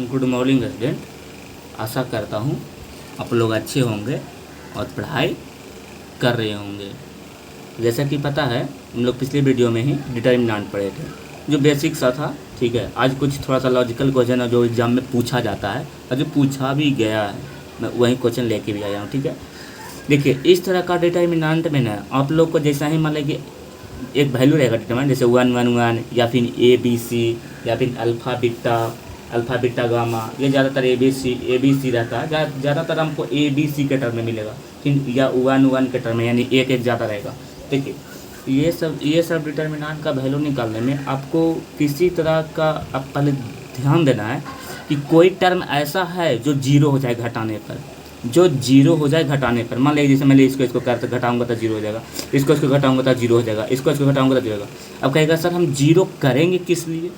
Good morning student. आशा करता हूँ आप लोग अच्छे होंगे और पढ़ाई कर रहे होंगे। जैसा कि पता है हम लोग पिछले वीडियो में ही डिटर्मिनेंट पढ़े थे, जो बेसिक सा था। ठीक है, आज कुछ थोड़ा सा लॉजिकल क्वेश्चन है जो एग्जाम में पूछा जाता है और जो पूछा भी गया है, मैं वही क्वेश्चन लेके भी आया हूँ। ठीक है, देखिए इस तरह का डिटर्मिनेंट में ना आप लोग को जैसा ही मान लीजिए एक वैल्यू रहेगा डिटरमिनेंट, जैसे 1 1 1 या फिर ABC या फिर अल्फ़ा बीटा गामा, ये ज़्यादातर ABC रहता है। ज़्यादातर हमको ABC के टर्म में मिलेगा, फिर या 1 1 के टर्म में, यानी एक ज़्यादा रहेगा। देखिए ये सब डिटर्मिनेंट का वैल्यू निकालने में आपको किसी तरह का आप पहले ध्यान देना है कि कोई टर्म ऐसा है जो जीरो हो जाए घटाने पर, मान लीजिए जैसे मैं इसको करते घटाऊंगा तो जीरो हो जाएगा, इसको घटाऊंगा तो जीरो हो जाएगा, इसको घटाऊंगा तो जीरो होगा। अब कहेगा सर हम जीरो करेंगे किस लिए?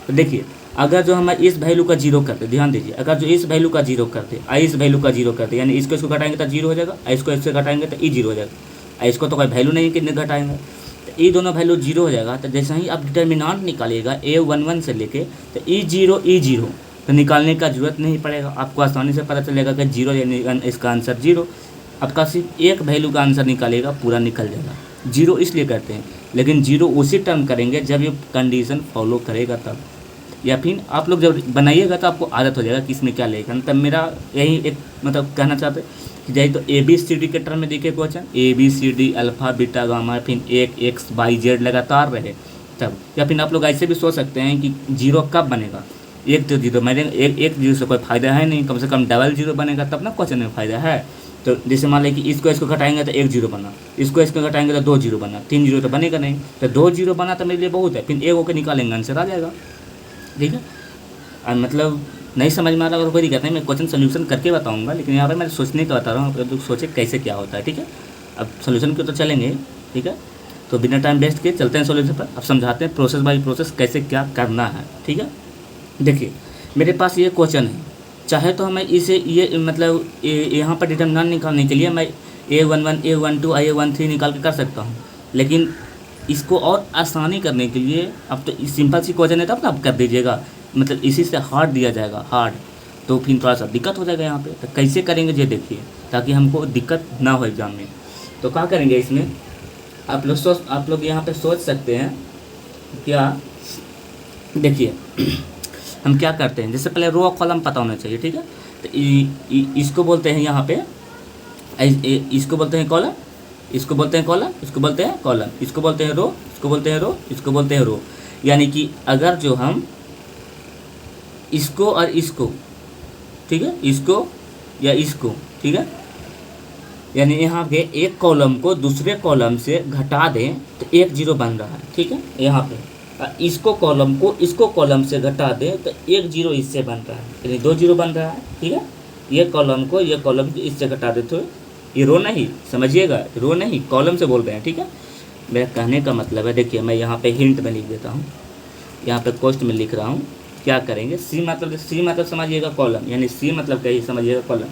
तो देखिए अगर जो हम इस वैल्यू का जीरो करते, ध्यान दीजिए, अगर जो इस वैल्यू का जीरो करते, इस वैल्यू का जीरो करते, यानी इसको घटाएंगे तो जीरो हो जाएगा, इसको इससे घटाएंगे तो जीरो हो जाएगा। इसको तो कोई वैल्यू नहीं कितने घटाएंगे, तो ये दोनों वैल्यू जीरो हो जाएगा। तो जैसे ही आप डिटर्मिनेंट निकालिएगा A11 से लेके तो ई जीरो तो निकालने का जरूरत नहीं पड़ेगा, आपको आसानी से पता चलेगा कि जीरो यानी इसका आंसर जीरो। आपका सिर्फ एक वैल्यू का आंसर निकालेगा, पूरा निकल जाएगा। जीरो इसलिए करते हैं, लेकिन जीरो उसी टर्म करेंगे जब ये कंडीशन फॉलो करेगा तब, या फिर आप लोग जब बनाइएगा तो आपको आदत हो जाएगा कि इसमें क्या लेगा। तब मेरा यही एक मतलब कहना चाहते कि जाए तो ABCD के टर्म में देखिए question, ABCD alpha beta gamma, फिर एक XYZ लगातार रहे तब। या फिर आप लोग ऐसे भी सोच सकते हैं कि जीरो कब बनेगा, एक तो जीरो मैंने एक जीरो से कोई फ़ायदा है नहीं, कम से कम डबल जीरो बनेगा तब ना क्वेश्चन में फ़ायदा है। तो जैसे मान लें कि इसको घटाएंगे तो एक जीरो बना, इसको घटाएंगे तो दो जीरो बना, तीन जीरो तो बनेगा नहीं, तो दो जीरो बना तो मेरे लिए बहुत है, फिर एक होकर निकालेंगे आंसर आ जाएगा। ठीक है, मतलब नहीं समझ में आ रहा अगर कोई दिक्कत नहीं, मैं क्वेश्चन सोल्यूशन करके बताऊंगा, लेकिन यहाँ पे मैं सोचने का बता रहा हूँ, आप लोग सोचे कैसे क्या होता है। ठीक है, अब सोल्यूशन के तो चलेंगे। ठीक है, तो बिना टाइम वेस्ट के चलते हैं सोल्यूशन पर। अब समझाते हैं प्रोसेस बाई प्रोसेस कैसे क्या करना है। ठीक है, देखिए मेरे पास ये क्वेश्चन है, चाहे तो हमें इसे ये मतलब यहाँ पर डिटर्मिनेंट निकालने के लिए मैं A11 A12 A13 निकाल के कर सकता हूँ, लेकिन इसको और आसानी करने के लिए अब तो सिंपल सी क्वेश्चन है तब ना आप कर दीजिएगा, मतलब इसी से हार्ड दिया जाएगा हार्ड, तो फिर थोड़ा सा दिक्कत हो जाएगा यहाँ पे। तो कैसे करेंगे ये देखिए, ताकि हमको दिक्कत ना हो एग्जाम में। तो क्या करेंगे इसमें, आप लोग यहाँ पे सोच सकते हैं क्या, देखिए हम क्या करते हैं, जैसे पहले रो और कॉलम पता होना चाहिए। ठीक है, तो इसको बोलते हैं यहाँ पे, इसको बोलते हैं कॉलम, इसको बोलते हैं कॉलम, इसको बोलते हैं कॉलम, इसको बोलते हैं रो, इसको बोलते हैं रो, इसको बोलते हैं रो। यानी कि अगर जो हम इसको और इसको, ठीक है, इसको या इसको, ठीक है, यानी यहाँ पे एक कॉलम को दूसरे कॉलम से घटा दें तो एक जीरो बन रहा है। ठीक है, यहाँ पे इसको कॉलम को इसको कॉलम से घटा दें तो एक जीरो इससे बन रहा है, यानी दो जीरो बन रहा है। ठीक है, ये कॉलम को इससे घटा दे तो ये रो नहीं, समझिएगा, रो नहीं कॉलम से बोल रहे हैं। ठीक है, मेरा कहने का मतलब है, देखिए मैं यहाँ पे हिंट में लिख देता हूँ, यहाँ पे कोष्ट में लिख रहा हूँ। क्या करेंगे, सी मतलब समझिएगा कॉलम, यानी सी मतलब क्या ही समझिएगा कॉलम,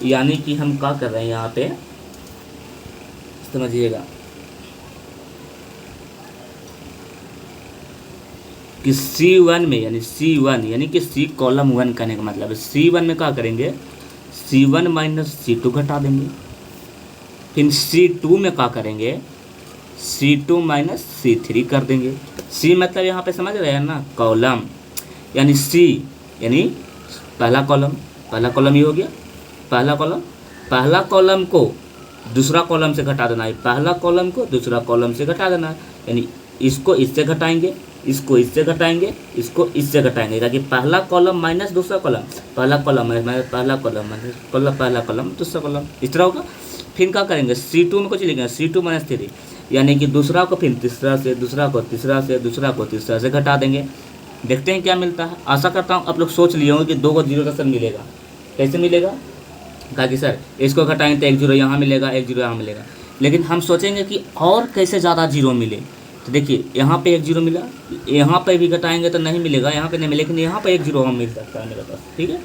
यानी कि हम क्या कर रहे हैं यहाँ पे समझिएगा कि C1 में, यानी C1 यानी कि C कॉलम 1 करने का मतलब है, C1 में क्या करेंगे, C1 माइनस C2 घटा देंगे, फिर C2 में क्या करेंगे, C2 माइनस C3 कर देंगे। C मतलब यहाँ पे समझ रहे हैं ना, कॉलम, यानी C यानी पहला कॉलम ये हो गया, पहला कॉलम को दूसरा कॉलम से घटा देना है, पहला कॉलम को दूसरा कॉलम से घटा देना है, यानी इसको इससे घटाएंगे, इसको इससे घटाएंगे, इसको इससे घटाएंगे, ताकि पहला कॉलम माइनस दूसरा कॉलम, पहला कॉलम पहला कॉलम दूसरा कॉलम, इस तरह होगा। फिर क्या करेंगे, C2 में कुछ लिखेंगे, C2 माइनस 3, यानी कि दूसरा को फिर तीसरा से, दूसरा को तीसरा से, दूसरा को तीसरा से घटा देंगे। देखते हैं क्या मिलता है। आशा करता हूँ आप लोग सोच लिए होंगे कि दो को जीरो का सर मिलेगा, कैसे मिलेगा, कहा कि सर इसको घटाएंगे तो एक जीरो यहाँ मिलेगा, एक जीरो यहाँ मिलेगा, लेकिन हम सोचेंगे कि और कैसे ज़्यादा जीरो मिले। तो देखिए यहाँ पे एक जीरो मिला, यहाँ पे भी घटाएंगे तो नहीं मिलेगा, यहाँ पे नहीं मिलेगा, लेकिन यहाँ पे एक जीरो हम मिल सकता है मेरे पास। ठीक है,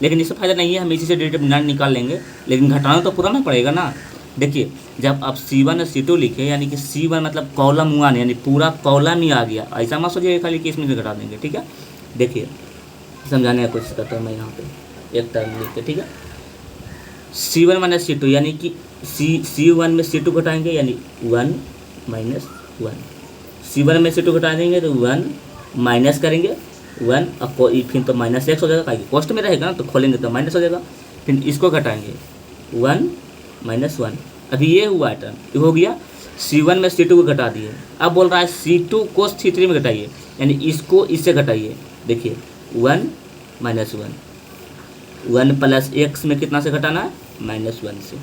लेकिन इससे फ़ायदा नहीं है, हम इसी से डिटर्मिनेंट निकाल लेंगे, लेकिन घटाना तो पूरा ना पड़ेगा ना। देखिए जब आप C1 और C2 लिखे, यानी कि C1 मतलब कॉलम 1, यानी पूरा कॉलम ही आ गया, ऐसा मत सोचिए खाली कि इसमें से घटा देंगे। ठीक है, देखिए समझाने का कोशिश करता हूँ मैं यहाँ पे एक टर्म लिख के, ठीक है। C1 माइनस C2 यानी कि C1 में C2 घटाएंगे यानी 1 माइनस 1, C1 में C2 घटा देंगे तो 1 माइनस करेंगे 1, अब फिर तो माइनस x हो जाएगा, काहे कॉस्ट में रहेगा ना, तो खोलेंगे तो माइनस हो जाएगा, फिर इसको घटाएंगे 1 माइनस 1। अभी ये हुआ टर्म, ये हो गया। C1 में C2 को घटा दिए, अब बोल रहा है C2 को C3 में घटाइए, यानी इसको इससे घटाइए। देखिए 1 माइनस 1 प्लस x में कितना से घटाना है, -1 से,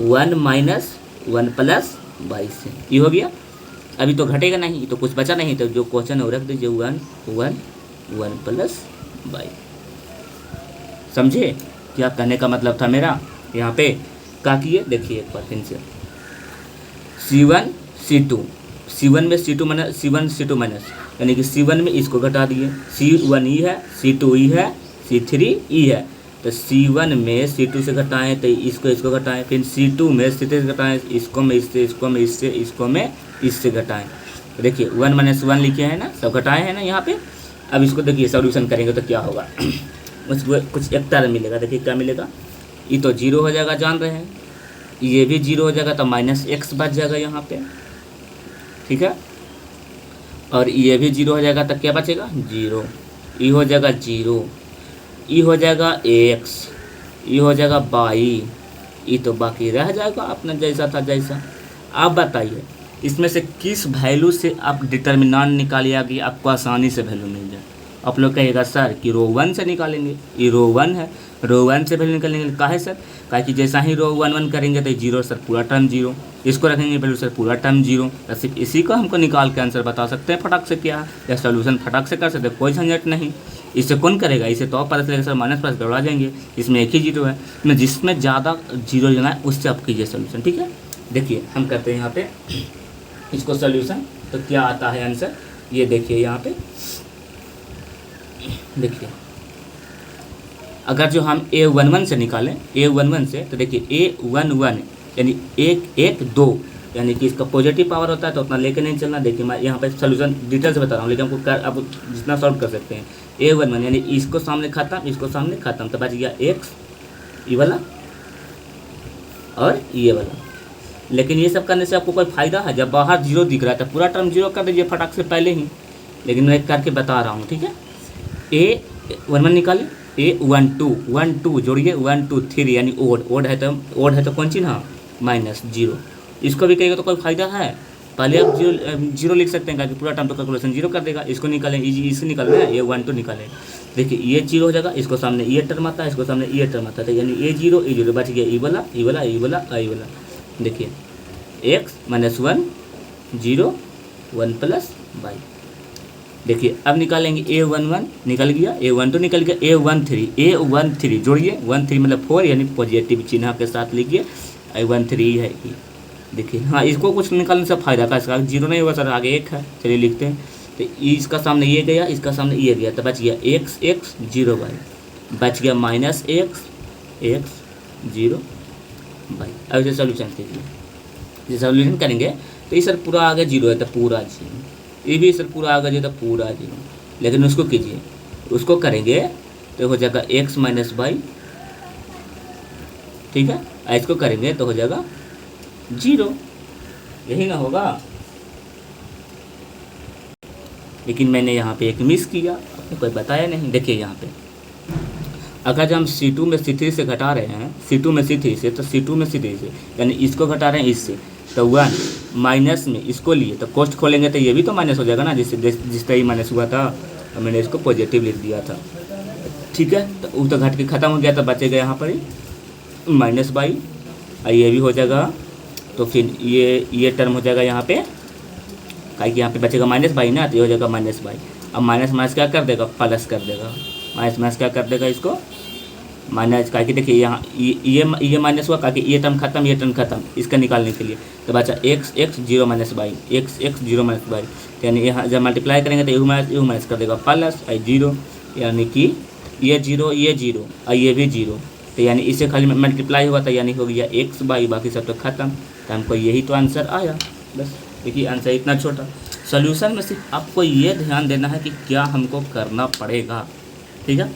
1 माइनस 1 प्लस 22 से, ये हो गया। अभी तो घटेगा नहीं, तो कुछ बचा नहीं, तो जो क्वेश्चन है वो रख दीजिए 1 प्लस 22। समझे क्या कहने का मतलब था मेरा? यहाँ पे क्या किए देखिए एक बार फिर से, C1 में C2 माइनस, यानी कि C1 में इसको घटा दिए, C1 ई है, C2 ई है, C3 ई है, तो C1 में C2 से घटाएं तो इसको घटाएं, फिर C2 में C3 से घटाएं, इसको में इससे, इसको में इससे, इसको में इससे घटाएं। तो देखिए 1 माइनस 1 लिखे हैं ना, सब घटाए हैं ना यहाँ पे। अब इसको देखिए सॉल्यूशन करेंगे तो क्या होगा उसको कुछ एक टर्म मिलेगा। देखिए क्या मिलेगा, ये तो 0 हो जाएगा, जान रहे हैं, ये भी 0 हो जाएगा, तो माइनस x बच जाएगा यहाँ पे, ठीक है। और ये भी 0 हो जाएगा, तो क्या बचेगा 0, ये हो जाएगा 0, ये हो जाएगा x, ये हो जाएगा y, ये तो बाकी रह जाएगा अपना जैसा था जैसा। आप बताइए इसमें से किस वैल्यू से आप डिटर्मिनेंट निकालिए कि आपको आसानी से वैल्यू मिल जाए। आप लोग कहिएगा सर कि रो 1 से निकालेंगे, ये रो 1 है, रो 1 से वैल्यू निकालेंगे। काहे सर? काहे कि जैसा ही रो 1 1 करेंगे तो 0 सर पूरा टर्म 0, इसको रखेंगे वैल्यू सर पूरा टर्म 0। तो सिर्फ इसी को हमको निकाल के आंसर बता सकते हैं फटाक से क्या है, या सोल्यूशन फटाक से कर सकते हैं, कोई झंझट नहीं। इससे कौन करेगा? इसे तो पता चलेगा सर माइनस प्लस दौड़ा जाएंगे, इसमें एक ही 0 है, मैं जिसमें ज़्यादा 0 लेना है उससे आप कीजिए सोल्यूशन, ठीक है। देखिए हम करते हैं यहाँ पे इसको सोल्यूशन, तो क्या आता है आंसर, ये देखिए यहाँ पे। देखिए अगर जो हम A11 से निकालें, A11 से, तो देखिए A11 यानी 1 1 2, यानी कि इसका पॉजिटिव पावर होता है तो उतना लेके नहीं चलना। देखिए मैं यहाँ पे सोल्यूशन डिटेल से बता रहा हूँ, लेकिन हमको आप जितना सॉल्व कर सकते हैं। A11 यानी इसको सामने खत्म, इसको सामने खत्म, तो बच गया x ये वाला और ये वाला। लेकिन ये सब करने से आपको कोई फ़ायदा है? जब बाहर 0 दिख रहा है तो पूरा टर्म 0 कर दीजिए फटाक से पहले ही, लेकिन मैं करके बता रहा हूँ, ठीक है। A11 निकालिए, A12 जोड़िए 1 2 3, यानी ओड है तो कौन चिन्ह -0। इसको भी कहिएगा तो कोई फ़ायदा है? पहले आप 0 लिख सकते हैं, पूरा टर्म तो कैलकुलेशन 0 कर देगा। इसको निकालें, इसको निकालना है, A12 निकालें, देखिए ये 0 हो जाएगा, इसको सामने ये टर्म आता है, इसको सामने ये टर्म आता है, यानी A0 बच गया, ई वाला। देखिए x माइनस 1 0 1 प्लस y। देखिए अब निकालेंगे A11 निकल गया, A12 निकल गया, A13 जोड़िए 13 मतलब 4, यानी पॉजिटिव चिन्ह के साथ लिखिए, A13 है ये। देखिए हाँ, इसको कुछ निकालने से फ़ायदा का, इसका 0 नहीं होगा सर, आगे 1 है, चलिए लिखते हैं। तो इसका सामने ये गया, इसका सामने ये गया, तो बच गया x 0 y, बच गया -x 0 y। अब इसे सोल्यूशन कीजिए, ये सोल्यूशन करेंगे तो ये सर पूरा आगे 0 है तो पूरा 0, ये भी सर पूरा आगे 0 तो पूरा 0, लेकिन उसको कीजिए, उसको करेंगे तो हो जाएगा x माइनस y, ठीक है। इसको करेंगे तो हो जाएगा 0, यही ना होगा। लेकिन मैंने यहाँ पे एक मिस किया, आपको कोई बताया नहीं। देखिए यहाँ पे अगर जो हम C2 में C3 से घटा रहे हैं, C2 में C3 से, तो C2 में C3 से, यानी इसको घटा रहे हैं इससे, तो 1 माइनस में इसको लिए तो कोस्ट खोलेंगे तो ये भी तो माइनस हो जाएगा ना, जिस तरह ही माइनस हुआ था, और मैंने इसको पॉजिटिव लिख दिया था, ठीक है। तो वो तो घट के ख़त्म हो गया, तो बचेगा यहाँ पर -y, और ये भी हो जाएगा, तो फिर ये टर्म हो जाएगा यहाँ पे, काहे कि यहाँ पे बचेगा -y ना, तो ये हो जाएगा -y। अब माइनस क्या कर देगा, प्लस कर देगा, माइनस क्या कर देगा इसको माइनस, काहे कि देखिए यहाँ ये माइनस हुआ, काहे कि ये टर्म खत्म, ये टर्म खत्म, इसका निकालने के लिए तो बचा x 0 minus y, x 0 minus y, यानी यहाँ जब मल्टीप्लाई करेंगे तो यू माइनस कर देगा प्लस 0, यानी कि ये 0 और ये भी 0, तो यानी इससे खाली मल्टीप्लाई हुआ था, यानी हो गया x y, बाकी सब तो खत्म। तो हमको यही तो आंसर आया, बस। देखिए आंसर इतना छोटा। सोल्यूशन में सिर्फ आपको ये ध्यान देना है कि क्या हमको करना पड़ेगा, ठीक है।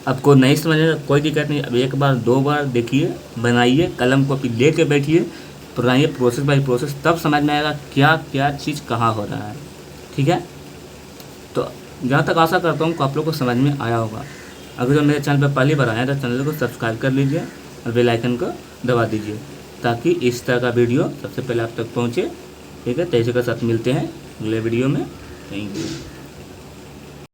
आपको नहीं समझ में कोई दिक्कत नहीं, अब एक बार 2 बार देखिए, बनाइए, कलम कॉपी ले के बैठिए, बनाइए प्रोसेस बाय प्रोसेस, तब समझ में आएगा क्या क्या चीज़ कहाँ हो रहा है। ठीक है, तो जहाँ तक आशा करता हूँ कि आप लोग को समझ में आया होगा। अगर जो मेरे चैनल पर पहली बार आया तो चैनल को सब्सक्राइब कर लीजिए और बेल आइकन को दबा दीजिए, ताकि इस तरह का वीडियो सबसे पहले आप तक पहुँचे। ठीक है, तो इसी के साथ मिलते हैं अगले वीडियो में। Thank you.